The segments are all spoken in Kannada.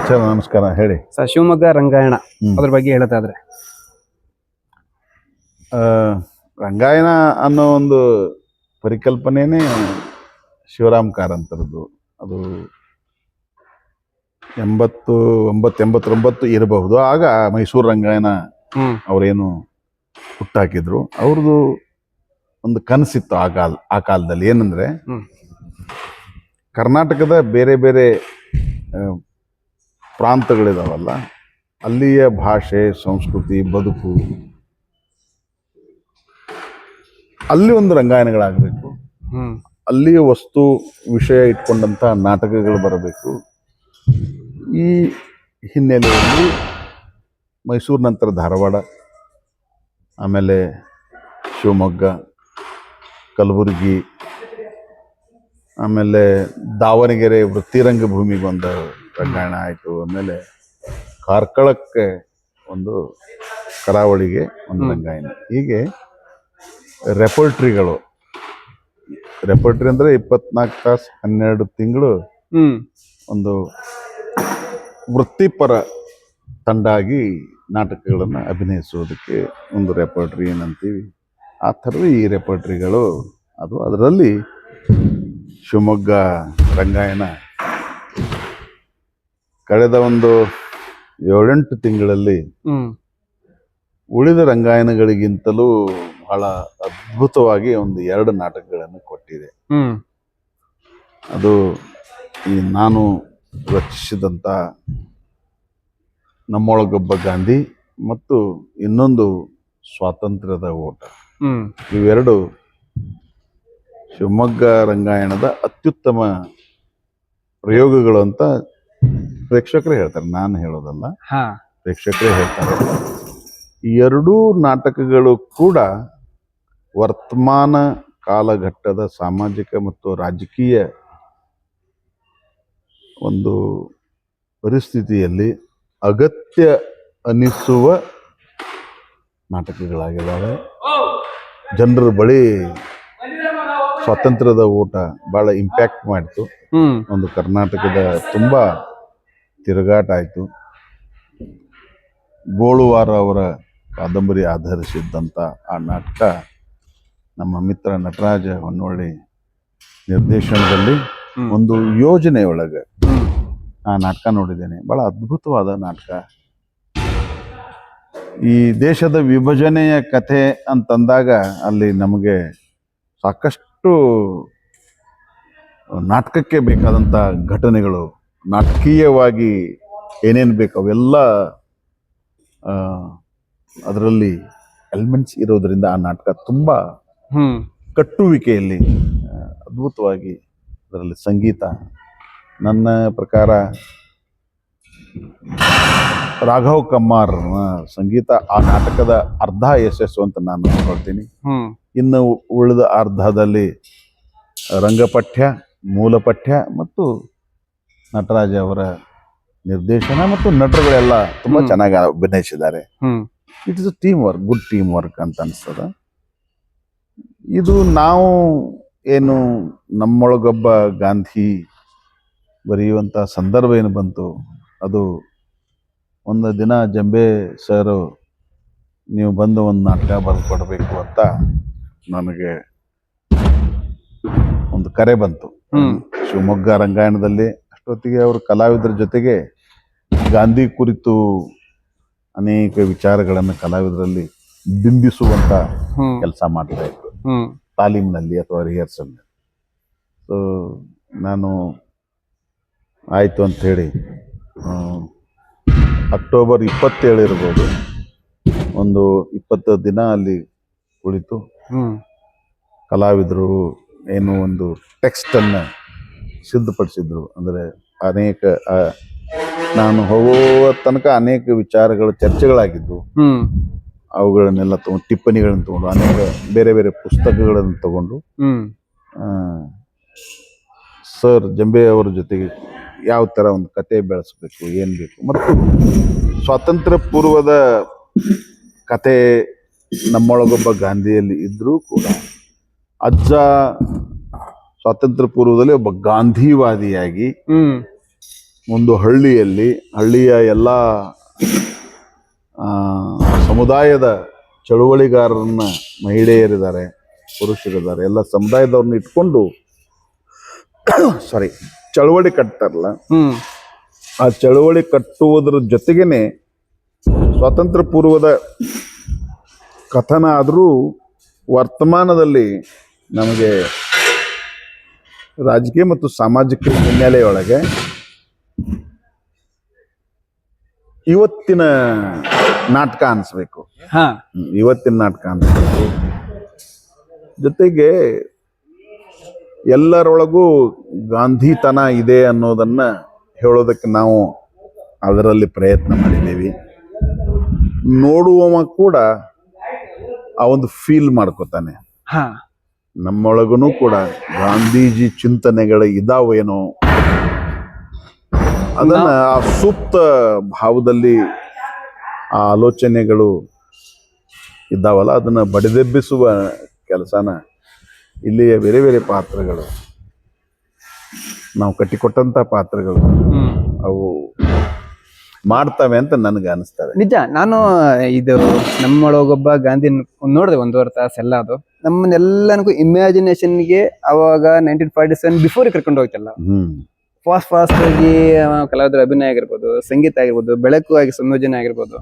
ಸರ್ ನಮಸ್ಕಾರ. ಹೇಳಿ ಸರ್, ಶಿವಮೊಗ್ಗ ರಂಗಾಯಣ ಅದ್ರ ಬಗ್ಗೆ ಹೇಳೋದಾದ್ರೆ ಆ, ರಂಗಾಯಣ ಅನ್ನೋ ಒಂದು ಪರಿಕಲ್ಪನೆನೇ ಶಿವರಾಮ್ ಕಾರಂತರದ್ದು. ಅದು 89 ಇರಬಹುದು. ಆಗ ಮೈಸೂರು ರಂಗಾಯಣ ಅವರೇನು ಹುಟ್ಟಾಕಿದ್ರು. ಅವ್ರದ್ದು ಒಂದು ಕನಸಿತ್ತು ಆ ಕಾಲದಲ್ಲಿ. ಏನಂದ್ರೆ ಕರ್ನಾಟಕದ ಬೇರೆ ಬೇರೆ ಪ್ರಾಂತಗಳಿದಾವಲ್ಲ, ಅಲ್ಲಿಯ ಭಾಷೆ, ಸಂಸ್ಕೃತಿ, ಬದುಕು, ಅಲ್ಲಿ ಒಂದು ರಂಗಾಯಣಗಳಾಗಬೇಕು. ಅಲ್ಲಿಯ ವಸ್ತು ವಿಷಯ ಇಟ್ಕೊಂಡಂತ ನಾಟಕಗಳು ಬರಬೇಕು. ಈ ಹಿನ್ನೆಲೆಯಲ್ಲಿ ಮೈಸೂರು ನಂತರ ಧಾರವಾಡ, ಆಮೇಲೆ ಶಿವಮೊಗ್ಗ, ಕಲಬುರಗಿ, ಆಮೇಲೆ ದಾವಣಗೆರೆ ವೃತ್ತಿರಂಗ ಭೂಮಿಗೆ ಒಂದು ರಂಗಾಯಣ ಆಯಿತು. ಆಮೇಲೆ ಕಾರ್ಕಳಕ್ಕೆ ಒಂದು, ಕರಾವಳಿಗೆ ಒಂದು ರಂಗಾಯಣ. ಹೀಗೆ ರೆಪರ್ಟ್ರಿ ಅಂದರೆ 24 ತಾಸು 12 ತಿಂಗಳು ಒಂದು ವೃತ್ತಿಪರ ತಂಡ ಆಗಿ ನಾಟಕಗಳನ್ನು ಅಭಿನಯಿಸೋದಕ್ಕೆ ಒಂದು ರೆಪರ್ಟ್ರಿ ಏನಂತೀವಿ, ಆ ಥರದ ಈ ರೆಪರ್ಟ್ರಿಗಳು. ಅದರಲ್ಲಿ ಶಿವಮೊಗ್ಗ ರಂಗಾಯಣ ಕಳೆದ ಒಂದು 7-8 ತಿಂಗಳಲ್ಲಿ ಉಳಿದ ರಂಗಾಯಣಗಳಿಗಿಂತಲೂ ಬಹಳ ಅದ್ಭುತವಾಗಿ ಒಂದು 2 ನಾಟಕಗಳನ್ನು ಕೊಟ್ಟಿದೆ. ಅದು ಈ ನಾನು ರಚಿಸಿದಂಥ ನಮ್ಮೊಳಗೊಬ್ಬ ಗಾಂಧಿ ಮತ್ತು ಇನ್ನೊಂದು ಸ್ವಾತಂತ್ರ್ಯದ ಓಟ. ಇವೆರಡು ಶಿವಮೊಗ್ಗ ರಂಗಾಯಣದ ಅತ್ಯುತ್ತಮ ಪ್ರಯೋಗಗಳು ಅಂತ ಪ್ರೇಕ್ಷಕರೇ ಹೇಳ್ತಾರೆ, ನಾನು ಹೇಳೋದಲ್ಲ, ಪ್ರೇಕ್ಷಕರೇ ಹೇಳ್ತಾರೆ. ಈ 2 ನಾಟಕಗಳು ಕೂಡ ವರ್ತಮಾನ ಕಾಲಘಟ್ಟದ ಸಾಮಾಜಿಕ ಮತ್ತು ರಾಜಕೀಯ ಒಂದು ಪರಿಸ್ಥಿತಿಯಲ್ಲಿ ಅಗತ್ಯ ಅನಿಸುವ ನಾಟಕಗಳಾಗಿದ್ದಾವೆ. ಜನರ ಬಳಿ ಸ್ವಾತಂತ್ರ್ಯದ ಓಟ ಬಹಳ ಇಂಪ್ಯಾಕ್ಟ್ ಮಾಡಿತು. ಒಂದು ಕರ್ನಾಟಕದ ತುಂಬಾ ತಿರುಗಾಟ ಆಯಿತು. ಗೋಳುವಾರ ಅವರ ಕಾದಂಬರಿ ಆಧರಿಸಿದ್ದಂಥ ಆ ನಾಟಕ ನಮ್ಮ ಮಿತ್ರ ನಟರಾಜ ಹೊನ್ನವಳ್ಳಿ ನಿರ್ದೇಶನದಲ್ಲಿ ಒಂದು ಯೋಜನೆಯೊಳಗೆ ಆ ನಾಟಕ ನೋಡಿದ್ದೇನೆ. ಬಹಳ ಅದ್ಭುತವಾದ ನಾಟಕ. ಈ ದೇಶದ ವಿಭಜನೆಯ ಕಥೆ ಅಂತಂದಾಗ ಅಲ್ಲಿ ನಮಗೆ ಸಾಕಷ್ಟು ನಾಟಕಕ್ಕೆ ಬೇಕಾದಂಥ ಘಟನೆಗಳು, ನಾಟಕೀಯವಾಗಿ ಏನೇನು ಬೇಕು ಅವೆಲ್ಲ ಅದರಲ್ಲಿ ಎಲಿಮೆಂಟ್ಸ್ ಇರೋದ್ರಿಂದ ಆ ನಾಟಕ ತುಂಬ ಕಟ್ಟುವಿಕೆಯಲ್ಲಿ ಅದ್ಭುತವಾಗಿ, ಅದರಲ್ಲಿ ಸಂಗೀತ, ನನ್ನ ಪ್ರಕಾರ ರಾಘವ್ ಕಮ್ಮಾರ್ ಸಂಗೀತ ಆ ನಾಟಕದ ಅರ್ಧ ಯಶಸ್ಸು ಅಂತ ನಾನು ಅನ್ಕೊಳ್ತೀನಿ. ಇನ್ನು ಉಳಿದ ಅರ್ಧದಲ್ಲಿ ರಂಗಪಠ್ಯ, ಮೂಲಪಠ್ಯ ಮತ್ತು ನಟರಾಜ ಅವರ ನಿರ್ದೇಶನ ಮತ್ತು ನಟರುಗಳೆಲ್ಲ ತುಂಬಾ ಚೆನ್ನಾಗಿ ಅಭಿನಯಿಸಿದ್ದಾರೆ. It is team work, good team work ಅಂತ ಅನಿಸ್ತದ. ಇದು ನಾವು ಏನು ನಮ್ಮೊಳಗೊಬ್ಬ ಗಾಂಧಿ ಬರೆಯುವಂಥ ಸಂದರ್ಭ ಏನು ಬಂತು, ಅದು ಒಂದು ದಿನ ಜಂಬೆ ಸರ್ ನೀವು ಬಂದು ಒಂದು ನಾಟಕ ಬರೆದುಕೊಡ್ಬೇಕು ಅಂತ ನನಗೆ ಒಂದು ಕರೆ ಬಂತು. ಶಿವಮೊಗ್ಗ ರಂಗಾಯಣದಲ್ಲಿ ಅಷ್ಟೊತ್ತಿಗೆ ಅವರು ಕಲಾವಿದರ ಜೊತೆಗೆ ಗಾಂಧಿ ಕುರಿತು ಅನೇಕ ವಿಚಾರಗಳನ್ನು ಕಲಾವಿದರಲ್ಲಿ ಬಿಂಬಿಸುವಂತ ಕೆಲಸ ಮಾಡ್ತಾ ಇದ್ರು, ತಾಲೀಮ್ನಲ್ಲಿ ಅಥವಾ ರಿಹರ್ಸಲ್. ಸೊ ನಾನು ಆಯಿತು ಅಂಥೇಳಿ ಅಕ್ಟೋಬರ್ 27 ಇರ್ಬೋದು, ಒಂದು 20 ದಿನ ಅಲ್ಲಿ ಕುಳಿತು ಕಲಾವಿದರು ಏನು ಒಂದು ಟೆಕ್ಸ್ಟನ್ನು ಸಿದ್ಧಪಡಿಸಿದ್ರು. ಅಂದರೆ ಅನೇಕ ನಾನು ಹೋಗುವ ತನಕ ಅನೇಕ ವಿಚಾರಗಳು ಚರ್ಚೆಗಳಾಗಿದ್ದು, ಅವುಗಳನ್ನೆಲ್ಲ ತಗೊಂಡು ಟಿಪ್ಪಣಿಗಳನ್ನು ತಗೊಂಡು ಅನೇಕ ಬೇರೆ ಬೇರೆ ಪುಸ್ತಕಗಳನ್ನು ತಗೊಂಡು ಸರ್ ಜಂಬೆ ಅವರ ಜೊತೆಗೆ ಯಾವ ಥರ ಒಂದು ಕತೆ ಬೆಳೆಸಬೇಕು, ಏನು ಬೇಕು, ಮತ್ತು ಸ್ವಾತಂತ್ರ್ಯ ಪೂರ್ವದ ಕತೆ ನಮ್ಮೊಳಗೊಬ್ಬ ಗಾಂಧಿಯಲ್ಲಿ ಇದ್ರೂ ಕೂಡ ಅಜ್ಜ ಸ್ವಾತಂತ್ರ್ಯ ಪೂರ್ವದಲ್ಲಿ ಒಬ್ಬ ಗಾಂಧಿವಾದಿಯಾಗಿ ಒಂದು ಹಳ್ಳಿಯ ಎಲ್ಲ ಸಮುದಾಯದ ಚಳುವಳಿಗಾರರನ್ನ, ಮಹಿಳೆಯರಿದ್ದಾರೆ, ಪುರುಷರಿದ್ದಾರೆ, ಎಲ್ಲ ಸಮುದಾಯದವ್ರನ್ನ ಇಟ್ಕೊಂಡು ಚಳುವಳಿ ಕಟ್ತಾರಲ್ಲ, ಹ್ಮ್ ಆ ಚಳುವಳಿ ಕಟ್ಟುವುದರ ಜೊತೆಗೇನೆ ಸ್ವಾತಂತ್ರ್ಯ ಪೂರ್ವದ ಕಥನ ಆದರೂ ವರ್ತಮಾನದಲ್ಲಿ ನಮಗೆ ರಾಜಕೀಯ ಮತ್ತು ಸಾಮಾಜಿಕ ಹಿನ್ನೆಲೆಯೊಳಗೆ ಇವತ್ತಿನ ನಾಟಕ ಅನಿಸ್ಬೇಕು. ಹಾ ಇವತ್ತಿನ ನಾಟಕ ಅನಿಸ್ಬೇಕು. ಜೊತೆಗೆ ಎಲ್ಲರೊಳಗೂ ಗಾಂಧಿತನ ಇದೆ ಅನ್ನೋದನ್ನ ಹೇಳೋದಕ್ಕೆ ನಾವು ಅದರಲ್ಲಿ ಪ್ರಯತ್ನ ಮಾಡಿದ್ದೀವಿ. ನೋಡುವವ ಕೂಡ ಆ ಒಂದು ಫೀಲ್ ಮಾಡ್ಕೋತಾನೆ. ಹಾ ನಮ್ಮೊಳಗೂ ಕೂಡ ಗಾಂಧೀಜಿ ಚಿಂತನೆಗಳು ಇದಾವೇನೋ, ಅದನ್ನ ಆ ಸೂಕ್ತ ಭಾವದಲ್ಲಿ ಆ ಆಲೋಚನೆಗಳು ಇದ್ದಾವಲ್ಲ, ಅದನ್ನ ಬಡಿದೆಬ್ಬಿಸುವ ಕೆಲಸನ ಇಲ್ಲಿಯ ಬೇರೆ ಬೇರೆ ಪಾತ್ರಗಳು, ನಾವು ಕಟ್ಟಿಕೊಟ್ಟಂತ ಪಾತ್ರಗಳು ಅವು ಮಾಡ್ತವೆ ಅಂತ ನನಗೆ ಅನಿಸ್ತವೆ. ನಿಜ. ನಾನು ಇದು ನಮ್ಮೊಳಗೊಬ್ಬ ಗಾಂಧಿ ನೋಡಿದೆ 1.5 ತಾಸು ಎಲ್ಲ. ಅದು ನಮ್ಮನ್ನೆಲ್ಲನಿಗೂ ಇಮ್ಯಾಜಿನೇಷನ್ಗೆ ಅವಾಗ 1947 ಬಿಫೋರ್ ಕರ್ಕೊಂಡು ಹೋಗ್ತಲ್ಲ, ಫಾಸ್ಟ್ ಆಗಿ ಕಲಾವಿದರ ಅಭಿನಯ ಆಗಿರ್ಬೋದು, ಸಂಗೀತ ಆಗಿರ್ಬೋದು, ಬೆಳಕು ಆಗಿ ಸಂಯೋಜನೆ ಆಗಿರ್ಬೋದು,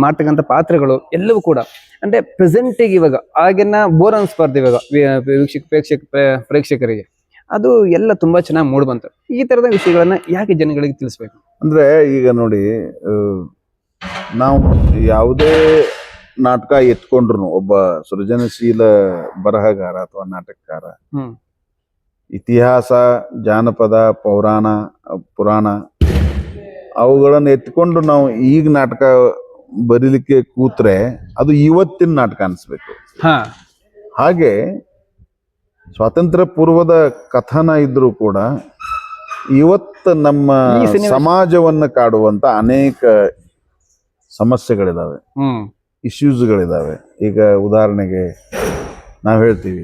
ಮಾಡ್ತಕ್ಕಂಥ ಪಾತ್ರಗಳು ಎಲ್ಲವೂ ಕೂಡ ಅಂದ್ರೆ ಪ್ರೆಸೆಂಟಿಗೆ ಇವಾಗ ಆಗಿನ ಬೋರ್ ಅನ್ಸ್ಬಾರ್ದು ಇವಾಗ ಪ್ರೇಕ್ಷಕರಿಗೆ. ಅದು ಎಲ್ಲ ತುಂಬಾ ಚೆನ್ನಾಗಿ ಮೂಡ್ ಬಂತು. ಈ ತರದ ವಿಷಯಗಳನ್ನ ಯಾಕೆ ಜನಗಳಿಗೆ ತಿಳಿಸ್ಬೇಕು ಅಂದ್ರೆ, ಈಗ ನೋಡಿ, ನಾವು ಯಾವುದೇ ನಾಟಕ ಎತ್ಕೊಂಡ್ರು ಒಬ್ಬ ಸೃಜನಶೀಲ ಬರಹಗಾರ ಅಥವಾ ನಾಟಕಕಾರ ಇತಿಹಾಸ, ಜಾನಪದ, ಪುರಾಣ ಅವುಗಳನ್ನು ಎತ್ಕೊಂಡು ನಾವು ಈಗ ನಾಟಕ ಬರೀಲಿಕ್ಕೆ ಕೂತ್ರೆ ಅದು ಇವತ್ತಿನ ನಾಟಕ ಅನಿಸ್ಬೇಕು. ಹಾಗೆ ಸ್ವಾತಂತ್ರ್ಯ ಪೂರ್ವದ ಕಥನ ಇದ್ರೂ ಕೂಡ ಇವತ್ತು ನಮ್ಮ ಸಮಾಜವನ್ನ ಕಾಡುವಂತ ಅನೇಕ ಸಮಸ್ಯೆಗಳಿದಾವೆ, ಇಶ್ಯೂಸ್ಗಳಿದಾವೆ. ಈಗ ಉದಾಹರಣೆಗೆ ನಾವು ಹೇಳ್ತೀವಿ,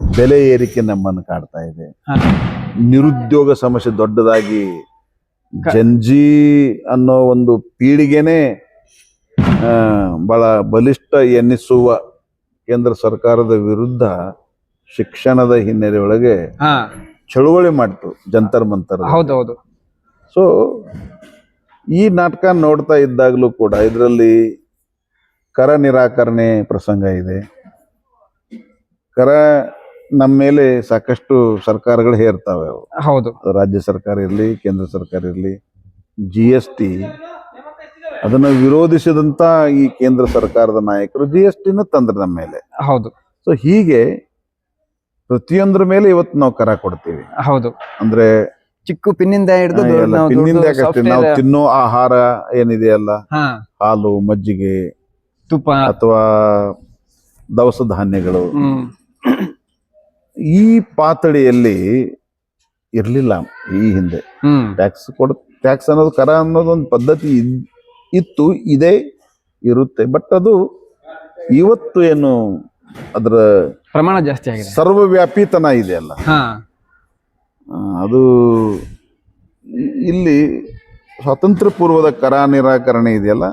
ಬೆಲೆ ಏರಿಕೆ ನಮ್ಮನ್ನು ಕಾಡ್ತಾ ಇದೆ, ನಿರುದ್ಯೋಗ ಸಮಸ್ಯೆ ದೊಡ್ಡದಾಗಿ, ಜಂಜಿ ಅನ್ನೋ ಒಂದು ಪೀಳಿಗೆನೆ ಬಹಳ ಬಲಿಷ್ಠ ಎನ್ನಿಸುವ ಕೇಂದ್ರ ಸರ್ಕಾರದ ವಿರುದ್ಧ ಶಿಕ್ಷಣದ ಹಿನ್ನೆಲೆಯೊಳಗೆ ಚಳುವಳಿ ಮಾಡಿತು, ಜಂತರ್ ಮಂತರ್. ಹೌದೌದು. ಸೊ ಈ ನಾಟಕ ನೋಡ್ತಾ ಇದ್ದಾಗಲೂ ಕೂಡ ಇದರಲ್ಲಿ ಕರ ನಿರಾಕರಣೆ ಪ್ರಸಂಗ ಇದೆ. ಕರ ನಮ್ಮ ಮೇಲೆ ಸಾಕಷ್ಟು ಸರ್ಕಾರಗಳು ಹೇರ್ತಾವೆ. ಹೌದು, ರಾಜ್ಯ ಸರ್ಕಾರ ಇರಲಿ, ಕೇಂದ್ರ ಸರ್ಕಾರ ಇರಲಿ. GST ಅದನ್ನ ವಿರೋಧಿಸಿದಂತ ಈ ಕೇಂದ್ರ ಸರ್ಕಾರದ ನಾಯಕರು GSTನ ತಂದ್ರೆ ನಮ್ಮ ಮೇಲೆ. ಹೌದು. ಸೊ ಹೀಗೆ ಪ್ರತಿಯೊಂದ್ರ ಮೇಲೆ ಇವತ್ತು ನಾವು ಕರ ಕೊಡ್ತೀವಿ. ಹೌದು. ಅಂದ್ರೆ ಚಿಕ್ಕ ಪಿನ್ನಿಂದ ಹಿಡಿದು ಪಿನ್ನಿಂದ ನಾವು ತಿನ್ನೋ ಆಹಾರ ಏನಿದೆಯಲ್ಲ, ಹಾಲು, ಮಜ್ಜಿಗೆ, ತುಪ್ಪ ಅಥವಾ ದವಸ ಧಾನ್ಯಗಳು, ಈ ಪಾತಳಿಯಲ್ಲಿ ಇರ್ಲಿಲ್ಲ ಈ ಹಿಂದೆ. ಟ್ಯಾಕ್ಸ್ ಅನ್ನೋದು, ಕರ ಅನ್ನೋದು ಒಂದು ಪದ್ಧತಿ ಇತ್ತು, ಇದೇ ಇರುತ್ತೆ. ಬಟ್ ಅದು ಇವತ್ತು ಏನು ಅದರ ಪ್ರಮಾಣ ಜಾಸ್ತಿ ಆಗಿದೆ, ಸರ್ವವ್ಯಾಪಿತನ ಇದೆ ಅಲ್ಲ, ಅದು ಇಲ್ಲಿ ಸ್ವಾತಂತ್ರ್ಯ ಪೂರ್ವದ ಕರ ನಿರಾಕರಣೆ ಇದೆಯಲ್ಲ,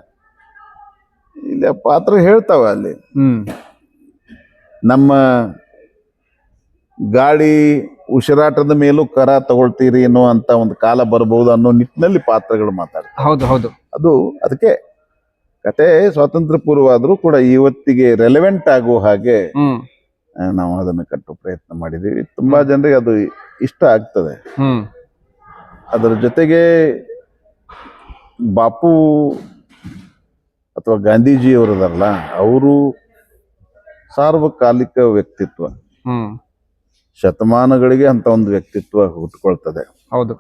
ಇಲ್ಲಿ ಆ ಪಾತ್ರ ಹೇಳ್ತಾವ. ಅಲ್ಲಿ ನಮ್ಮ ಗಾಡಿ ಉಸಿರಾಟದ ಮೇಲೂ ಕರ ತಗೊಳ್ತೀರಿ ಅನ್ನೋ ಅಂತ ಒಂದು ಕಾಲ ಬರಬಹುದು ಅನ್ನೋ ನಿಟ್ಟಿನಲ್ಲಿ ಪಾತ್ರಗಳು ಮಾತಾಡ್ತಾರೆ. ಹೌದು ಹೌದು. ಅದು ಅದಕ್ಕೆ ಕತೆ ಸ್ವಾತಂತ್ರ್ಯ ಪೂರ್ವ ಆದ್ರೂ ಕೂಡ ಇವತ್ತಿಗೆ ರೆಲೆವೆಂಟ್ ಆಗುವ ಹಾಗೆ ನಾವು ಅದನ್ನು ಕಟ್ಟುವ ಪ್ರಯತ್ನ ಮಾಡಿದೀವಿ. ತುಂಬಾ ಜನರಿಗೆ ಅದು ಇಷ್ಟ ಆಗ್ತದೆ. ಅದರ ಜೊತೆಗೆ ಬಾಪು ಅಥವಾ ಗಾಂಧೀಜಿಯವರದಲ್ಲ, ಅವರು ಸಾರ್ವಕಾಲಿಕ ವ್ಯಕ್ತಿತ್ವ, ಶತಮಾನಗಳಿಗೆ ಅಂತ ಒಂದು ವ್ಯಕ್ತಿತ್ವ ಹುಟ್ಟುಕೊಳ್ತದೆ. ಹೌದು.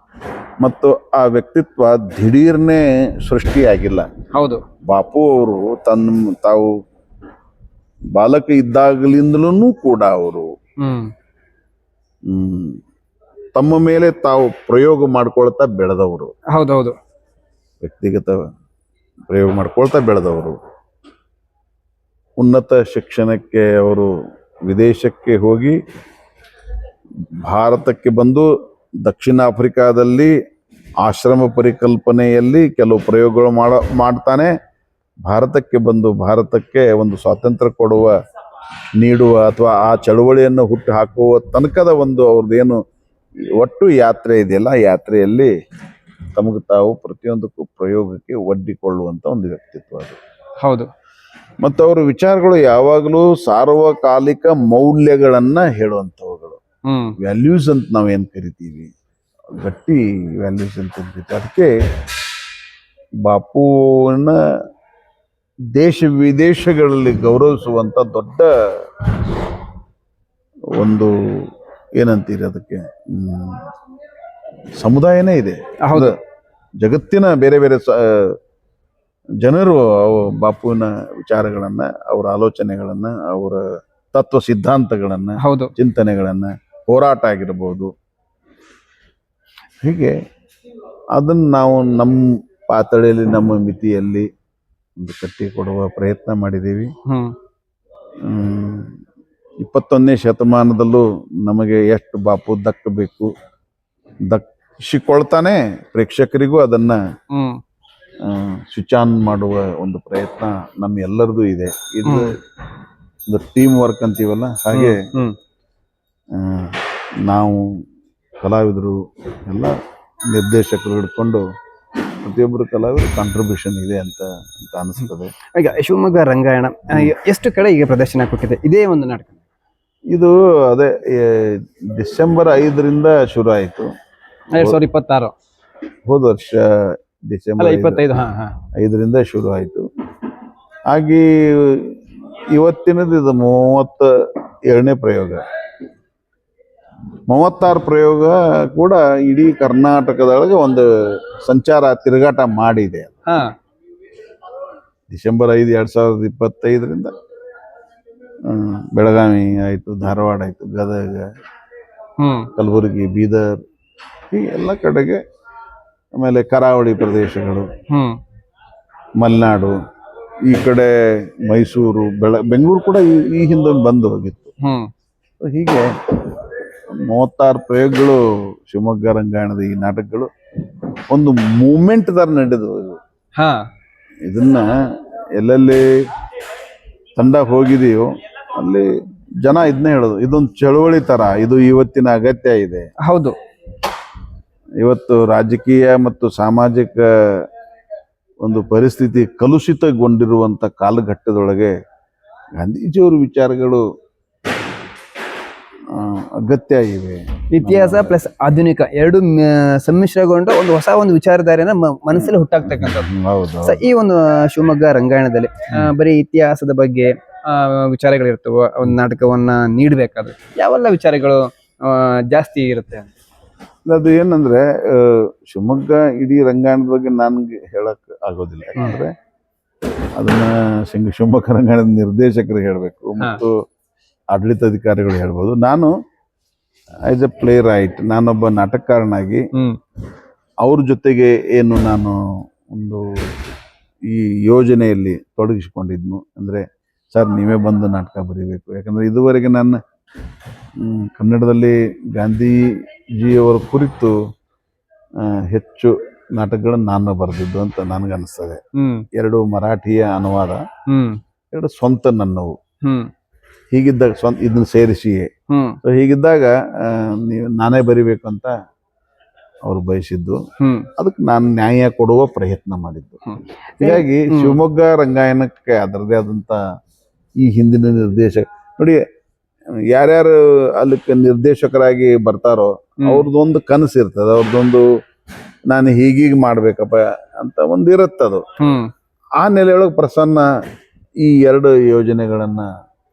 ಮತ್ತು ಆ ವ್ಯಕ್ತಿತ್ವ ದಿಢೀರ್ನೆ ಸೃಷ್ಟಿಯಾಗಿಲ್ಲ. ಹೌದು. ಬಾಪು ಅವರು ತಾವು ಬಾಲಕ ಇದ್ದಾಗಲಿಂದಲೂ ಕೂಡ ಅವರು ತಮ್ಮ ಮೇಲೆ ತಾವು ಪ್ರಯೋಗ ಮಾಡ್ಕೊಳ್ತಾ ಬೆಳೆದವರು. ಹೌದೌದು. ವ್ಯಕ್ತಿಗತ ಪ್ರಯೋಗ ಮಾಡ್ಕೊಳ್ತಾ ಬೆಳೆದವರು. ಉನ್ನತ ಶಿಕ್ಷಣಕ್ಕೆ ಅವರು ವಿದೇಶಕ್ಕೆ ಹೋಗಿ ಭಾರತಕ್ಕೆ ಬಂದು ದಕ್ಷಿಣ ಆಫ್ರಿಕಾದಲ್ಲಿ ಆಶ್ರಮ ಪರಿಕಲ್ಪನೆಯಲ್ಲಿ ಕೆಲವು ಪ್ರಯೋಗಗಳು ಮಾಡ್ತಾನೆ. ಭಾರತಕ್ಕೆ ಬಂದು ಭಾರತಕ್ಕೆ ಒಂದು ಸ್ವಾತಂತ್ರ್ಯ ನೀಡುವ ಅಥವಾ ಆ ಚಳವಳಿಯನ್ನು ಹುಟ್ಟು ಹಾಕುವ ತನಕದ ಒಂದು ಅವ್ರದ್ದೇನು ಒಟ್ಟು ಯಾತ್ರೆ ಇದೆಯಲ್ಲ, ಆ ಯಾತ್ರೆಯಲ್ಲಿ ತಮಗೆ ತಾವು ಪ್ರತಿಯೊಂದಕ್ಕೂ ಪ್ರಯೋಗಕ್ಕೆ ಒಡ್ಡಿಕೊಳ್ಳುವಂತ ಒಂದು ವ್ಯಕ್ತಿತ್ವ ಅದು. ಹೌದು. ಮತ್ತು ಅವರ ವಿಚಾರಗಳು ಯಾವಾಗಲೂ ಸಾರ್ವಕಾಲಿಕ ಮೌಲ್ಯಗಳನ್ನ ಹೇಳುವಂಥವುಗಳು. ವ್ಯಾಲ್ಯೂಸ್ ಅಂತ ನಾವೇನ್ ಕರಿತೀವಿ, ಗಟ್ಟಿ ವ್ಯಾಲ್ಯೂಸ್ ಅಂತ ಕರಿತೀವಿ. ಅದಕ್ಕೆ ಬಾಪುನ ದೇಶ ವಿದೇಶಗಳಲ್ಲಿ ಗೌರವಿಸುವಂತ ದೊಡ್ಡ ಒಂದು ಏನಂತೀರಿ ಅದಕ್ಕೆ ಸಮುದಾಯನೇ ಇದೆ. ಹೌದು. ಜಗತ್ತಿನ ಬೇರೆ ಬೇರೆ ಜನರು ಬಾಪುವಿನ ವಿಚಾರಗಳನ್ನ, ಅವರ ಆಲೋಚನೆಗಳನ್ನ, ಅವರ ತತ್ವ ಸಿದ್ಧಾಂತಗಳನ್ನ, ಹೌದು, ಚಿಂತನೆಗಳನ್ನ, ಹೋರಾಟ ಆಗಿರಬಹುದು, ಹೀಗೆ ಅದನ್ನ ನಾವು ನಮ್ಮ ಪಾತಳಿಯಲ್ಲಿ ನಮ್ಮ ಮಿತಿಯಲ್ಲಿ ಒಂದು ಕಟ್ಟಿ ಕೊಡುವ ಪ್ರಯತ್ನ ಮಾಡಿದ್ದೀವಿ. 21ನೇ ಶತಮಾನದಲ್ಲೂ ನಮಗೆ ಎಷ್ಟು ಬಾಪು ದಕ್ಕಬೇಕು, ದಕ್ಕಿಸಿಕೊಳ್ತಾನೆ ಪ್ರೇಕ್ಷಕರಿಗೂ ಅದನ್ನ ಸ್ವಿಚ್ ಆನ್ ಮಾಡುವ ಒಂದು ಪ್ರಯತ್ನ ನಮ್ಮ ಎಲ್ಲರದು ಇದೆ. ಇದು ಒಂದು ಟೀಮ್ ವರ್ಕ್ ಅಂತೀವಲ್ಲ, ಹಾಗೆ ನಾವು ಕಲಾವಿದರು ಎಲ್ಲ ನಿರ್ದೇಶಕರು ಹಿಡ್ಕೊಂಡು ಪ್ರತಿಯೊಬ್ಬರು ಕಲಾವಿದರು ಕಾಂಟ್ರಿಬ್ಯೂಷನ್ ಇದೆ ಅಂತ ಅನಿಸ್ತದೆ. ಈಗ ಶಿವಮೊಗ್ಗ ರಂಗಾಯಣ ಎಷ್ಟು ಕಡೆ ಈಗ ಪ್ರದರ್ಶನ ಕೊಟ್ಟಿದೆ ಇದೇ ಒಂದು ನಾಟಕ? ಇದು ಅದೇ ಡಿಸೆಂಬರ್ 5ರಿಂದ ಶುರು ಆಯಿತು. 2026 ಹೋದ ವರ್ಷ ಡಿಸೆಂಬರ್ 5ರಿಂದ ಶುರು ಆಯಿತು. ಹಾಗೆ ಇವತ್ತಿನದು ಇದು 32ನೇ ಪ್ರಯೋಗ. 36 ಪ್ರಯೋಗ ಕೂಡ ಇಡೀ ಕರ್ನಾಟಕದೊಳಗೆ ಒಂದು ಸಂಚಾರ ತಿರುಗಾಟ ಮಾಡಿದೆ. ಡಿಸೆಂಬರ್ 5, 2025ರಿಂದ ಬೆಳಗಾವಿ ಆಯ್ತು, ಧಾರವಾಡ ಆಯ್ತು, ಗದಗ, ಕಲಬುರಗಿ, ಬೀದರ್, ಹೀಗೆ ಎಲ್ಲ ಕಡೆಗೆ. ಆಮೇಲೆ ಕರಾವಳಿ ಪ್ರದೇಶಗಳು, ಮಲೆನಾಡು, ಈ ಕಡೆ ಮೈಸೂರು, ಬೆಂಗಳೂರು ಕೂಡ ಈ ಹಿಂದೆ ಬಂದು ಹೋಗಿತ್ತು. ಹೀಗೆ 36 ಪ್ರಯೋಗಗಳು ಶಿವಮೊಗ್ಗ ರಂಗಾಯಣದ ಈ ನಾಟಕಗಳು ಒಂದು ಮೂಮೆಂಟ್ ತರ ನಡೆದವು. ಇದನ್ನ ಎಲ್ಲೆಲ್ಲಿ ತಂಡ ಹೋಗಿದೆಯೋ ಅಲ್ಲಿ ಜನ ಇದನ್ನೇ ಹೇಳೋದು, ಇದೊಂದು ಚಳವಳಿ ತರ, ಇದು ಇವತ್ತಿನ ಅಗತ್ಯ ಇದೆ. ಹೌದು. ಇವತ್ತು ರಾಜಕೀಯ ಮತ್ತು ಸಾಮಾಜಿಕ ಒಂದು ಪರಿಸ್ಥಿತಿ ಕಲುಷಿತಗೊಂಡಿರುವಂತ ಕಾಲಘಟ್ಟದೊಳಗೆ ಗಾಂಧೀಜಿಯವರ ವಿಚಾರಗಳು ಅಗತ್ಯ ಇವೆ. ಇತಿಹಾಸ ಪ್ಲಸ್ ಆಧುನಿಕ ಎರಡು ಸಮ್ಮಿಶ್ರಗೊಂಡು ಒಂದು ಹೊಸ ಒಂದು ವಿಚಾರಧಾರೆನ ಮನಸ್ಸಲ್ಲಿ ಹುಟ್ಟಾಗ್ತಕ್ಕಂಥದ್ದು. ಹೌದು. ಈ ಒಂದು ಶಿವಮೊಗ್ಗ ರಂಗಾಯಣದಲ್ಲಿ ಬರೀ ಇತಿಹಾಸದ ಬಗ್ಗೆ ವಿಚಾರಗಳಿರ್ತವೆ. ಒಂದು ನಾಟಕವನ್ನ ನೀಡಬೇಕಾದ್ರೆ ಯಾವೆಲ್ಲ ವಿಚಾರಗಳು ಜಾಸ್ತಿ ಇರುತ್ತೆ? ಅದು ಏನಂದ್ರೆ ಶಿವಮೊಗ್ಗ ಇಡೀ ರಂಗಾಯಣದ ಬಗ್ಗೆ ನನ್ಗೆ ಹೇಳಕ್ ಆಗೋದಿಲ್ಲ. ಯಾಕಂದ್ರೆ ಅದನ್ನ ಶಿವಮೊಗ್ಗ ರಂಗಾಯಣದ ನಿರ್ದೇಶಕರು ಹೇಳ್ಬೇಕು ಮತ್ತು ಆಡಳಿತಾಧಿಕಾರಿಗಳು ಹೇಳ್ಬೋದು. ನಾನು ಆಸ್ ಎ ಪ್ಲೇ ರೈಟ್, ನಾನೊಬ್ಬ ನಾಟಕಕಾರನಾಗಿ ಅವ್ರ ಜೊತೆಗೆ ಏನು ನಾನು ಒಂದು ಈ ಯೋಜನೆಯಲ್ಲಿ ತೊಡಗಿಸಿಕೊಂಡಿದ್ನು ಅಂದ್ರೆ, ಸರ್ ನೀವೇ ಬಂದು ನಾಟಕ ಬರೀಬೇಕು. ಯಾಕಂದ್ರೆ ಇದುವರೆಗೆ ನಾನು ಕನ್ನಡದಲ್ಲಿ ಗಾಂಧೀಜಿಯವರ ಕುರಿತು ಹೆಚ್ಚು ನಾಟಕಗಳನ್ನು ನಾನು ಬರೆದಿದ್ದು ಅಂತ ನನಗನ್ನಿಸ್ತದೆ. 2 ಮರಾಠಿಯ ಅನುವಾದ, 2 ಸ್ವಂತ ನನ್ನವು. ಹೀಗಿದ್ದಾಗ ಇದನ್ನ ಸೇರಿಸಿಯೇ ಹೀಗಿದ್ದಾಗ ನಾನೇ ಬರಿಬೇಕು ಅಂತ ಅವ್ರು ಬಯಸಿದ್ದು. ಅದಕ್ಕೆ ನಾನು ನ್ಯಾಯ ಕೊಡುವ ಪ್ರಯತ್ನ ಮಾಡಿದ್ದು. ಹೀಗಾಗಿ ಶಿವಮೊಗ್ಗ ರಂಗಾಯಣಕ್ಕೆ ಅದರದೇ ಆದಂತ ಈ ಹಿಂದಿನ ನಿರ್ದೇಶಕ ನೋಡಿ, ಯಾರ್ಯಾರು ಅಲ್ಲಿಕ್ಕೆ ನಿರ್ದೇಶಕರಾಗಿ ಬರ್ತಾರೋ ಅವ್ರದ್ದೊಂದು ಕನಸು ಇರ್ತದೆ, ಅವ್ರದ್ದೊಂದು ನಾನು ಹೀಗೀಗ ಮಾಡ್ಬೇಕಪ್ಪ ಅಂತ ಒಂದು ಇರುತ್ತದು. ಆ ನೆಲೆಯೊಳಗೆ ಪ್ರಸನ್ನ ಈ 2 ಯೋಜನೆಗಳನ್ನ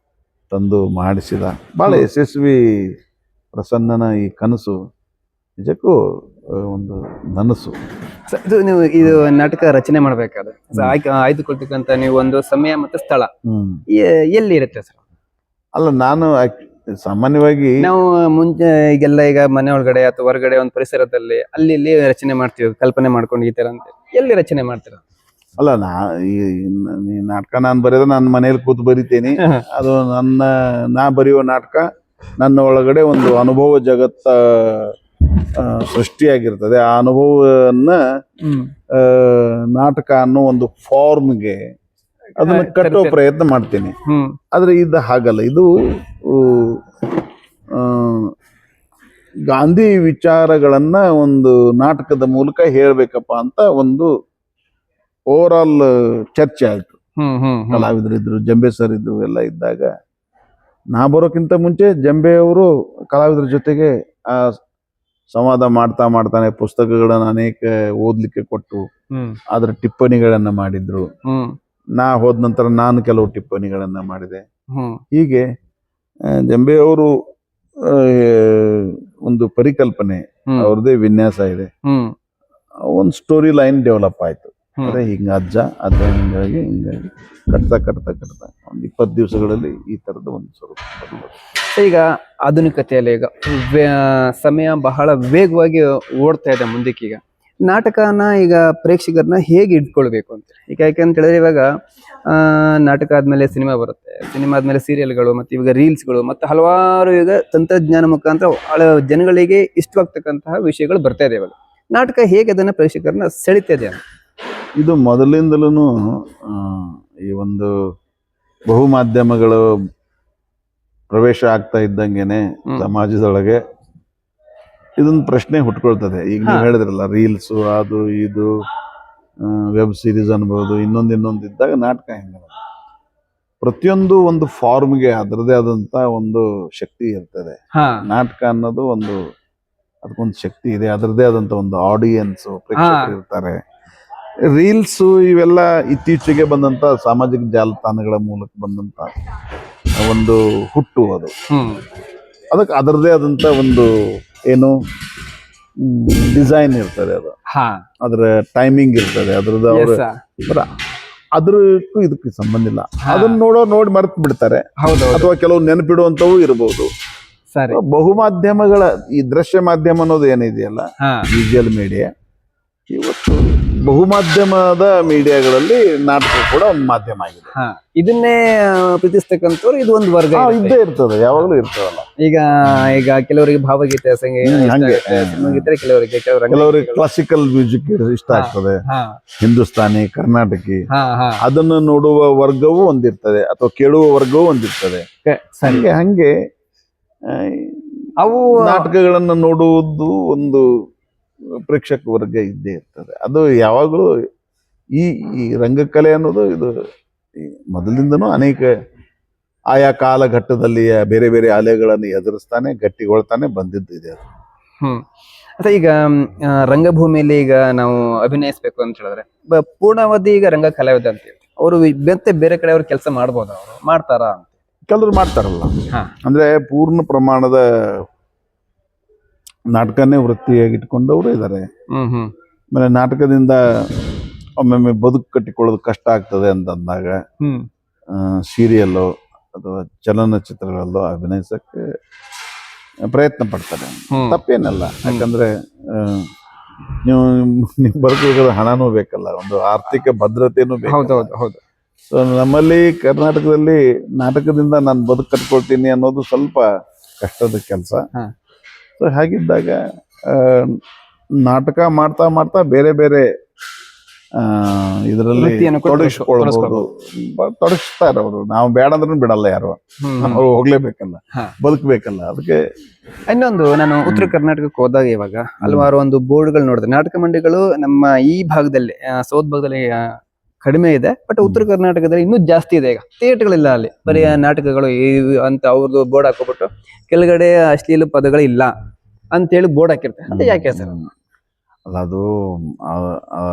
ತಂದು ಮಾಡಿಸಿದ. ಬಹಳ ಯಶಸ್ವಿ ಪ್ರಸನ್ನನ ಈ ಕನಸು ನಿಜಕ್ಕೂ ಒಂದು ನನಸು. ನೀವು ಇದು ನಾಟಕ ರಚನೆ ಮಾಡ್ಬೇಕಾದ್ರೆ ಆಯ್ದುಕೊಳ್ತಕ್ಕಂತ ನೀವು ಒಂದು ಸಮಯ ಮತ್ತು ಸ್ಥಳ ಎಲ್ಲಿ ಇರುತ್ತೆ ಸರ್? ಅಲ್ಲ, ನಾನು ಸಾಮಾನ್ಯವಾಗಿ ನಾವು ಮುಂಚೆ ಈಗ ಮನೆ ಒಳಗಡೆ ಅಥವಾ ಹೊರಗಡೆ ಒಂದು ಪರಿಸರದಲ್ಲಿ ಅಲ್ಲಿ ಇಲ್ಲಿ ರಚನೆ ಮಾಡ್ತೀವಿ, ಕಲ್ಪನೆ ಮಾಡ್ಕೊಂಡು ಈ ತರ ಅಂತ. ಎಲ್ಲಿ ರಚನೆ ಮಾಡ್ತೀರ? ಅಲ್ಲ, ಈ ನಾಟಕ ನಾನು ಬರೆಯೋದು ನನ್ನ ಮನೇಲಿ ಕೂತು ಬರಿತೀನಿ. ಅದು ನಾ ಬರೆಯುವ ನಾಟಕ ನನ್ನ ಒಳಗಡೆ ಒಂದು ಅನುಭವ ಜಗತ್ತ ಸೃಷ್ಟಿಯಾಗಿರ್ತದೆ. ಆ ಅನುಭವವನ್ನ ಆ, ನಾಟಕ ಅನ್ನೋ ಒಂದು ಫಾರ್ಮ್ಗೆ ಅದನ್ನ ಕಟ್ಟೋ ಪ್ರಯತ್ನ ಮಾಡ್ತೀನಿ. ಆದ್ರೆ ಇದು ಹಾಗಲ್ಲ. ಇದು ಆ, ಗಾಂಧಿ ವಿಚಾರಗಳನ್ನ ಒಂದು ನಾಟಕದ ಮೂಲಕ ಹೇಳ್ಬೇಕಪ್ಪ ಅಂತ ಒಂದು ಓವರ್ ಆಲ್ ಚರ್ಚೆ ಆಯ್ತು. ಕಲಾವಿದರಿದ್ರು, ಜಂಬೆ ಸರ್ ಇದ್ರು, ಎಲ್ಲ ಇದ್ದಾಗ ನಾ ಬರೋಕ್ಕಿಂತ ಮುಂಚೆ ಜಂಬೆ ಅವರು ಕಲಾವಿದರ ಜೊತೆಗೆ ಆ ಸಂವಾದ ಮಾಡ್ತಾನೆ ಪುಸ್ತಕಗಳನ್ನ ಅನೇಕ ಓದ್ಲಿಕ್ಕೆ ಕೊಟ್ಟು ಅದರ ಟಿಪ್ಪಣಿಗಳನ್ನ ಮಾಡಿದ್ರು. ನಾ ಹೋದ ನಂತರ ನಾನು ಕೆಲವು ಟಿಪ್ಪಣಿಗಳನ್ನ ಮಾಡಿದೆ. ಹೀಗೆ ಜಂಬೆ ಅವರು ಒಂದು ಪರಿಕಲ್ಪನೆ, ಅವ್ರದ್ದೇ ವಿನ್ಯಾಸ ಇದೆ. ಒಂದು ಸ್ಟೋರಿ ಲೈನ್ ಡೆವಲಪ್ ಆಯ್ತು. ಅಂದ್ರೆ ಹಿಂಗ ಅಜ್ಜ ಹಿಂಗಾಗಿ ಕಟ್ತಾ ಒಂದು 20 ದಿವಸಗಳಲ್ಲಿ ಈ ತರದ ಒಂದು ಸ್ವರೂಪ. ಈಗ ಆಧುನಿಕತೆಯಲ್ಲಿ ಈಗ ಸಮಯ ಬಹಳ ವೇಗವಾಗಿ ಓಡ್ತಾ ಇದೆ ಮುಂದಕ್ಕೆ. ಈಗ ನಾಟಕನ ಈಗ ಪ್ರೇಕ್ಷಕರನ್ನ ಹೇಗೆ ಇಟ್ಕೊಳ್ಬೇಕು ಅಂತ ಈಗ ಯಾಕೆಂತ ಹೇಳಿದ್ರೆ ಇವಾಗ ನಾಟಕ ಆದ್ಮೇಲೆ ಸಿನಿಮಾ ಬರುತ್ತೆ, ಸಿನಿಮಾ ಆದ್ಮೇಲೆ ಸೀರಿಯಲ್ಗಳು, ಮತ್ತೆ ಇವಾಗ ರೀಲ್ಸ್ಗಳು, ಮತ್ತೆ ಹಲವಾರು ಈಗ ತಂತ್ರಜ್ಞಾನ ಮುಖಾಂತರ ಜನಗಳಿಗೆ ಇಷ್ಟವಾಗ್ತಕ್ಕಂತಹ ವಿಷಯಗಳು ಬರ್ತಾ ಇದೆ. ಇವಾಗ ನಾಟಕ ಹೇಗೆ ಅದನ್ನ ಪ್ರೇಕ್ಷಕರನ್ನ ಸೆಳಿತಿದೆ ಅಂತ? ಇದು ಮೊದಲಿಂದಲೂ ಈ ಒಂದು ಬಹು ಮಾಧ್ಯಮಗಳು ಪ್ರವೇಶ ಆಗ್ತಾ ಇದ್ದಂಗೆನೆ ಸಮಾಜದೊಳಗೆ ಇದೊಂದು ಪ್ರಶ್ನೆ ಹುಟ್ಕೊಳ್ತದೆ. ಈಗ ನೀವು ಹೇಳಿದ್ರಲ್ಲ, ರೀಲ್ಸ್ ಅದು ಇದು ವೆಬ್ ಸೀರೀಸ್ ಅನ್ಬೋದು, ಇನ್ನೊಂದು ಇದ್ದಾಗ ನಾಟಕ ಹೆಂಗ ಪ್ರತಿಯೊಂದು ಒಂದು ಫಾರ್ಮ್ಗೆ ಅದರದೇ ಆದಂತ ಒಂದು ಶಕ್ತಿ ಇರ್ತದೆ. ನಾಟಕ ಅನ್ನೋದು ಅದಕ್ಕೊಂದು ಶಕ್ತಿ ಇದೆ, ಅದರದೇ ಆದಂತ ಒಂದು ಆಡಿಯನ್ಸ್ ಪ್ರೇಕ್ಷಕರು ಇರ್ತಾರೆ. ರೀಲ್ಸ್ ಇವೆಲ್ಲ ಇತ್ತೀಚೆಗೆ ಬಂದಂತ ಸಾಮಾಜಿಕ ಜಾಲತಾಣಗಳ ಮೂಲಕ ಬಂದಂತ ಒಂದು ಹುಟ್ಟು. ಅದಕ್ಕೆ ಅದರದೇ ಆದಂತ ಒಂದು ಏನು ಡಿಸೈನ್ ಇರ್ತದೆ, ಅದರ ಟೈಮಿಂಗ್ ಇರ್ತದೆ, ಅದ್ರಕ್ಕೂ ಇದಕ್ಕೆ ಸಂಬಂಧ ಇಲ್ಲ. ಅದನ್ನ ನೋಡಿ ಮರೆತು ಬಿಡ್ತಾರೆ, ಅಥವಾ ಕೆಲವು ನೆನಪಿಡುವಂತವು ಇರಬಹುದು. ಬಹುಮಾಧ್ಯಮಗಳ ಈ ದೃಶ್ಯ ಮಾಧ್ಯಮ ಅನ್ನೋದು ಏನಿದೆಯಲ್ಲ, ವಿಜುವಲ್ ಮೀಡಿಯಾ, ಇವತ್ತು ಬಹುಮಾಧ್ಯಮದ ಮೀಡಿಯಾಗಳಲ್ಲಿ ನಾಟಕ ಕೂಡ ಒಂದು ಮಾಧ್ಯಮ ಆಗಿದೆ. ಇದನ್ನೇ ಪ್ರೀತಿಸ್ತಕ್ಕಂಥವ್ರು ಇದು ಒಂದು ವರ್ಗ ಇದ್ದೇ ಇರ್ತದೆ, ಯಾವಾಗಲೂ ಇರ್ತದಲ್ಲ. ಈಗ ಕೆಲವರಿಗೆ ಭಾವಗೀತೆ, ಸಂಗೀತ, ಕೆಲವರಿಗೆ ಕ್ಲಾಸಿಕಲ್ ಮ್ಯೂಸಿಕ್ ಇಷ್ಟ ಆಗ್ತದೆ, ಹಿಂದೂಸ್ತಾನಿ, ಕರ್ನಾಟಕಿ, ಅದನ್ನು ನೋಡುವ ವರ್ಗವೂ ಒಂದಿರ್ತದೆ, ಅಥವಾ ಕೇಳುವ ವರ್ಗವೂ ಒಂದಿರ್ತದೆ. ಹಂಗೆ ಅವು ನಾಟಕಗಳನ್ನ ನೋಡುವುದು ಒಂದು ಪ್ರೇಕ್ಷಕ ವರ್ಗ ಇದ್ದೇ ಇರ್ತದೆ. ಅದು ಯಾವಾಗಲೂ ಈ ರಂಗಕಲೆ ಅನ್ನೋದು ಇದು ಮೊದಲಿಂದನೂ ಅನೇಕ ಆಯಾ ಕಾಲಘಟ್ಟದಲ್ಲಿ ಬೇರೆ ಬೇರೆ ಅಲೆಗಳನ್ನು ಎದುರಿಸ್ತಾನೆ ಗಟ್ಟಿಗೊಳ್ತಾನೆ ಬಂದಿದ್ದಿದೆ ಅದು. ಮತ್ತೆ ಈಗ ರಂಗಭೂಮಿಯಲ್ಲಿ ಈಗ ನಾವು ಅಭಿನಯಿಸ್ಬೇಕು ಅಂತ ಹೇಳಿದ್ರೆ ಪೂರ್ಣಾವಧಿ ಈಗ ರಂಗ ಕಲಾವಿದ ಅಂತ ಹೇಳಿ ಅವರು ಮತ್ತೆ ಬೇರೆ ಕಡೆ ಅವ್ರು ಕೆಲಸ ಮಾಡ್ಬೋದು, ಅವರು ಮಾಡ್ತಾರ ಅಂತ? ಕೆಲವರು ಮಾಡ್ತಾರಲ್ಲ, ಅಂದ್ರೆ ಪೂರ್ಣ ಪ್ರಮಾಣದ ನಾಟಕನೇ ವೃತ್ತಿಯಾಗಿ ಇಟ್ಕೊಂಡವರು ಇದ್ದಾರೆ. ಆಮೇಲೆ ನಾಟಕದಿಂದ ಒಮ್ಮೊಮ್ಮೆ ಬದುಕು ಕಟ್ಟಿಕೊಳ್ಳೋದು ಕಷ್ಟ ಆಗ್ತದೆ ಅಂತಂದಾಗ ಸೀರಿಯಲ್ಲೋ ಅಥವಾ ಚಲನಚಿತ್ರಗಳಲ್ಲೋ ಅಭಿನಯಿಸಕ್ಕೆ ಪ್ರಯತ್ನ ಪಡ್ತಾರೆ. ತಪ್ಪೇನಲ್ಲ, ಯಾಕಂದ್ರೆ ನೀವು ಬದುಕಬೇಕಾದ ಹಣನೂ ಬೇಕಲ್ಲ, ಒಂದು ಆರ್ಥಿಕ ಭದ್ರತೆನೂ ಬೇಕು. ಸೊ ನಮ್ಮಲ್ಲಿ ಕರ್ನಾಟಕದಲ್ಲಿ ನಾಟಕದಿಂದ ನಾನು ಬದುಕು ಕಟ್ಕೊಳ್ತೀನಿ ಅನ್ನೋದು ಸ್ವಲ್ಪ ಕಷ್ಟದ ಕೆಲಸ. ಸೊ ಹಾಗಿದ್ದಾಗ ನಾಟಕ ಮಾಡ್ತಾ ಬೇರೆ ಬೇರೆ ಇದರಲ್ಲಿ ತೊಡಗಿಸ್ಕೊಳ್ಬಹುದು, ತೊಡಗಿಸ್ತಾರೆ ಅವರು. ನಾವು ಬೇಡ ಅಂದ್ರೂ ಬಿಡಲ್ಲ ಯಾರು, ಅವ್ರು ಹೋಗ್ಲೇಬೇಕಲ್ಲ, ಬದುಕಬೇಕಲ್ಲ. ಅದಕ್ಕೆ ಇನ್ನೊಂದು, ನಾನು ಉತ್ತರ ಕರ್ನಾಟಕಕ್ಕೆ ಹೋದಾಗ ಇವಾಗ ಹಲವಾರು ಒಂದು ಬೋರ್ಡ್ಗಳು ನೋಡಿದೆ. ನಾಟಕ ಮಂಡಿಗಳು ನಮ್ಮ ಈ ಭಾಗದಲ್ಲಿ, ಸೌತ್ ಭಾಗದಲ್ಲಿ ಕಡಿಮೆ ಇದೆ, ಬಟ್ ಉತ್ತರ ಕರ್ನಾಟಕದಲ್ಲಿ ಇನ್ನೂ ಜಾಸ್ತಿ ಇದೆ. ಈಗ ಥಿಯೇಟರ್ಗಳಿಲ್ಲ, ಅಲ್ಲಿ ಬರೀ ನಾಟಕಗಳು ಅಂತ ಅವ್ರದ್ದು ಬೋರ್ಡ್ ಹಾಕೋಬಿಟ್ಟು ಕೆಳಗಡೆ ಅಶ್ಲೀಲ ಪದಗಳು ಇಲ್ಲ ಅಂತೇಳಿ ಬೋರ್ಡ್ ಹಾಕಿರ್ತಾರೆ. ಅಂತ ಯಾಕೆ ಸರ್? ಅಲ್ಲ, ಅದು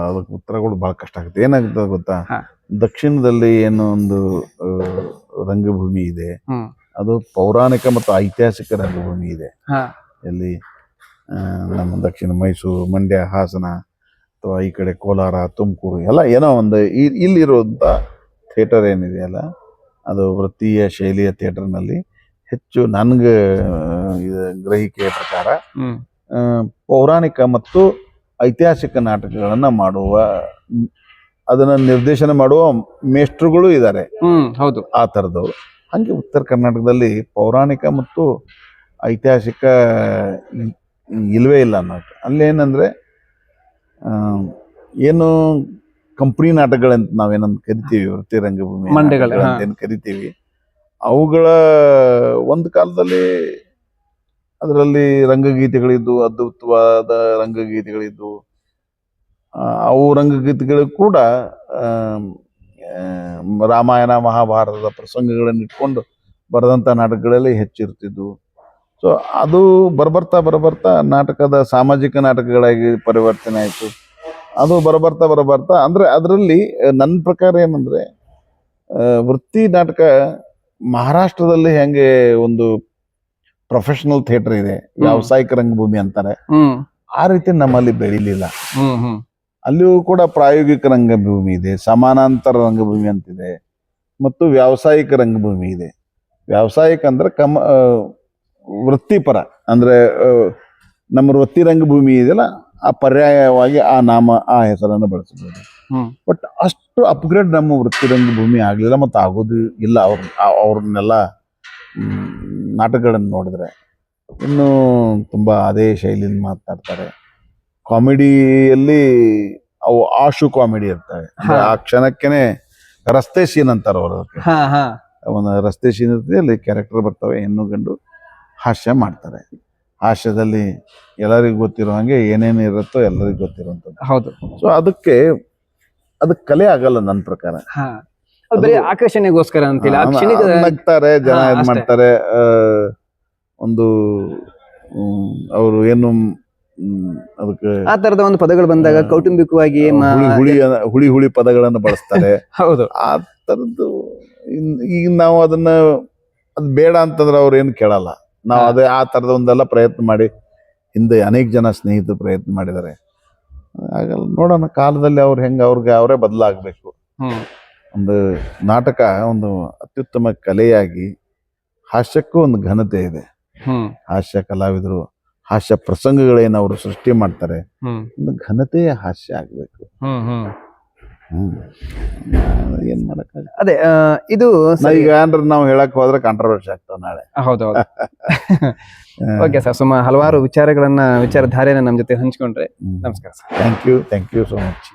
ಅದಕ್ಕೆ ಉತ್ತರಗಳು ಬಹಳ ಕಷ್ಟ ಆಗುತ್ತೆ. ಏನಾಗುತ್ತೆ ಗೊತ್ತಾ, ದಕ್ಷಿಣದಲ್ಲಿ ಏನೋ ಒಂದು ರಂಗಭೂಮಿ ಇದೆ, ಅದು ಪೌರಾಣಿಕ ಮತ್ತು ಐತಿಹಾಸಿಕ ರಂಗಭೂಮಿ ಇದೆ. ಎಲ್ಲಿ ನಮ್ಮ ದಕ್ಷಿಣ ಮೈಸೂರು, ಮಂಡ್ಯ, ಹಾಸನ, ಅಥವಾ ಈ ಕಡೆ ಕೋಲಾರ, ತುಮಕೂರು ಎಲ್ಲ ಏನೋ ಒಂದು ಇಲ್ಲಿರುವಂಥ ಥಿಯೇಟರ್ ಏನಿದೆಯಲ್ಲ, ಅದು ವೃತ್ತೀಯ ಶೈಲಿಯ ಥಿಯೇಟರ್ನಲ್ಲಿ ಹೆಚ್ಚು ನನಗೆ ಗ್ರಹಿಕೆಯ ಪ್ರಕಾರ ಪೌರಾಣಿಕ ಮತ್ತು ಐತಿಹಾಸಿಕ ನಾಟಕಗಳನ್ನ ಮಾಡುವ, ಅದನ್ನ ನಿರ್ದೇಶನ ಮಾಡುವ ಮೇಷ್ಟ್ರುಗಳು ಇದ್ದಾರೆ. ಹೌದು, ಆ ಥರದವರು. ಹಂಗೆ ಉತ್ತರ ಕರ್ನಾಟಕದಲ್ಲಿ ಪೌರಾಣಿಕ ಮತ್ತು ಐತಿಹಾಸಿಕ ಇಲ್ವೇ ಇಲ್ಲ ಅನ್ನೋದು. ಅಲ್ಲೇನಂದ್ರೆ ಏನು ಕಂಪ್ನಿ ನಾಟಕಗಳಂತ ನಾವೇನಂತ ಕರಿತೀವಿ, ವೃತ್ತಿ ರಂಗಭೂಮಿ ಮಂಡ್ಯಗಳು, ನಾಟಕಗಳಂತ ಏನ್ ಕರಿತೀವಿ, ಅವುಗಳ ಒಂದು ಕಾಲದಲ್ಲಿ ಅದರಲ್ಲಿ ರಂಗಗೀತೆಗಳಿದ್ದು, ಅದ್ಭುತವಾದ ರಂಗಗೀತೆಗಳಿದ್ದು. ಅವು ರಂಗಗೀತೆಗಳು ಕೂಡ ರಾಮಾಯಣ ಮಹಾಭಾರತದ ಪ್ರಸಂಗಗಳನ್ನು ಇಟ್ಕೊಂಡು ಬರೆದಂಥ ನಾಟಕಗಳಲ್ಲಿ ಹೆಚ್ಚಿರ್ತಿದ್ವು. ಸೊ ಅದು ಬರಬರ್ತಾ ನಾಟಕದ ಸಾಮಾಜಿಕ ನಾಟಕಗಳಾಗಿ ಪರಿವರ್ತನೆ ಆಯಿತು. ಅದು ಬರಬರ್ತಾ ಅಂದರೆ ಅದರಲ್ಲಿ ನನ್ನ ಪ್ರಕಾರ ಏನಂದರೆ, ವೃತ್ತಿ ನಾಟಕ ಮಹಾರಾಷ್ಟ್ರದಲ್ಲಿ ಹೆಂಗೆ ಒಂದು ಪ್ರೊಫೆಷನಲ್ ಥಿಯೇಟರ್ ಇದೆ, ವ್ಯಾವಸಾಯಿಕ ರಂಗಭೂಮಿ ಅಂತಾರೆ, ಆ ರೀತಿ ನಮ್ಮಲ್ಲಿ ಬೆಳಿಲಿಲ್ಲ. ಅಲ್ಲಿಯೂ ಕೂಡ ಪ್ರಾಯೋಗಿಕ ರಂಗಭೂಮಿ ಇದೆ, ಸಮಾನಾಂತರ ರಂಗಭೂಮಿ ಅಂತಿದೆ, ಮತ್ತು ವ್ಯಾವಸಾಯಿಕ ರಂಗಭೂಮಿ ಇದೆ. ವ್ಯಾವಸಾಯಿಕ ಅಂದ್ರೆ ವೃತ್ತಿಪರ, ಅಂದ್ರೆ ನಮ್ಮ ವೃತ್ತಿ ರಂಗಭೂಮಿ ಇದೆಯಲ್ಲ, ಆ ಪರ್ಯಾಯವಾಗಿ ಆ ಹೆಸರನ್ನು ಬಳಸಬಹುದು. ಬಟ್ ಅಷ್ಟು ಅಪ್ಗ್ರೇಡ್ ನಮ್ಮ ವೃತ್ತಿ ರಂಗಭೂಮಿ ಆಗಲಿಲ್ಲ, ಮತ್ತು ಆಗೋದು ಇಲ್ಲ. ಅವ್ರನ್ನೆಲ್ಲ ನಾಟಕಗಳನ್ನು ನೋಡಿದ್ರೆ ಇನ್ನೂ ತುಂಬಾ ಅದೇ ಶೈಲಿಯಿಂದ ಮಾತಾಡ್ತಾರೆ. ಕಾಮಿಡಿಯಲ್ಲಿ ಅವು ಆಶು ಕಾಮಿಡಿ ಇರ್ತವೆ. ಆ ಕ್ಷಣಕ್ಕೇನೆ ರಸ್ತೆ ಸೀನ್ ಅಂತಾರೆ ಅವರು. ಒಂದು ರಸ್ತೆ ಸೀನ್ ಇರ್ತದೆ, ಅಲ್ಲಿ ಕ್ಯಾರೆಕ್ಟರ್ ಬರ್ತವೆ, ಹೆಣ್ಣು ಗಂಡು ಹಾಸ್ಯ ಮಾಡ್ತಾರೆ. ಹಾಸ್ಯದಲ್ಲಿ ಎಲ್ಲರಿಗೂ ಗೊತ್ತಿರೋ ಹಾಗೆ ಏನೇನು ಇರುತ್ತೋ ಎಲ್ಲರಿಗೂ ಗೊತ್ತಿರುವಂಥದ್ದು. ಹೌದು. ಸೊ ಅದಕ್ಕೆ ಕಲೆ ಆಗಲ್ಲ ನನ್ನ ಪ್ರಕಾರ. ಬರೀ ಆಕರ್ಷಣೆಗೋಸ್ಕರ ಅಂತಿಲ್ಲ, ನಗ್ತಾರೆ ಜನ, ಇದ್ ಮಾಡ್ತಾರೆ. ಒಂದು ಅವರು ಏನು ಅದಕ್ಕೆ ಆ ತರದ ಒಂದು ಪದಗಳು ಬಂದಾಗ ಕೌಟುಂಬಿಕವಾಗಿ ಹುಳಿ ಪದಗಳನ್ನು ಬಳಸ್ತಾರೆ. ಹೌದು. ಆ ತರದ್ದು ಈಗ ನಾವು ಅದು ಬೇಡ ಅಂತಂದ್ರೆ ಅವ್ರು ಏನು ಕೇಳಲ್ಲ. ನಾವು ಅದೇ ಆ ತರದ ಒಂದೆಲ್ಲ ಪ್ರಯತ್ನ ಮಾಡಿ ಹಿಂದೆ ಅನೇಕ ಜನ ಸ್ನೇಹಿತರು ಪ್ರಯತ್ನ ಮಾಡಿದ್ದಾರೆ. ಆಗಲ್ಲ, ನೋಡೋಣ ಕಾಲದಲ್ಲಿ ಅವ್ರು ಅವ್ರಿಗೆ ಅವರೇ ಬದಲಾಗಬೇಕು. ಒಂದು ನಾಟಕ ಒಂದು ಅತ್ಯುತ್ತಮ ಕಲೆಯಾಗಿ, ಹಾಸ್ಯಕ್ಕೂ ಒಂದು ಘನತೆ ಇದೆ. ಹಾಸ್ಯ ಕಲಾವಿದರು, ಹಾಸ್ಯ ಪ್ರಸಂಗಗಳೇನು ಅವರು ಸೃಷ್ಟಿ ಮಾಡ್ತಾರೆ, ಒಂದು ಘನತೆಯ ಹಾಸ್ಯ ಆಗ್ಬೇಕು. ಏನ್ ಮಾಡಕ್ಕಾಗ. ಅದೇ ಇದು ಈಗ ಅಂದ್ರೆ ನಾವು ಹೇಳಕ್ ಹೋದ್ರೆ ಕಾಂಟ್ರವರ್ಸಿ ಆಗ್ತಾವ ನಾಳೆ. ಹೌದೌದು. ಓಕೆ ಸರ್, ಹಲವಾರು ವಿಚಾರಧಾರೆಯನ್ನ ನಮ್ಮ ಜೊತೆ ಹಂಚ್ಕೊಂಡ್ರೆ. ನಮಸ್ಕಾರ sir. Thank you so much.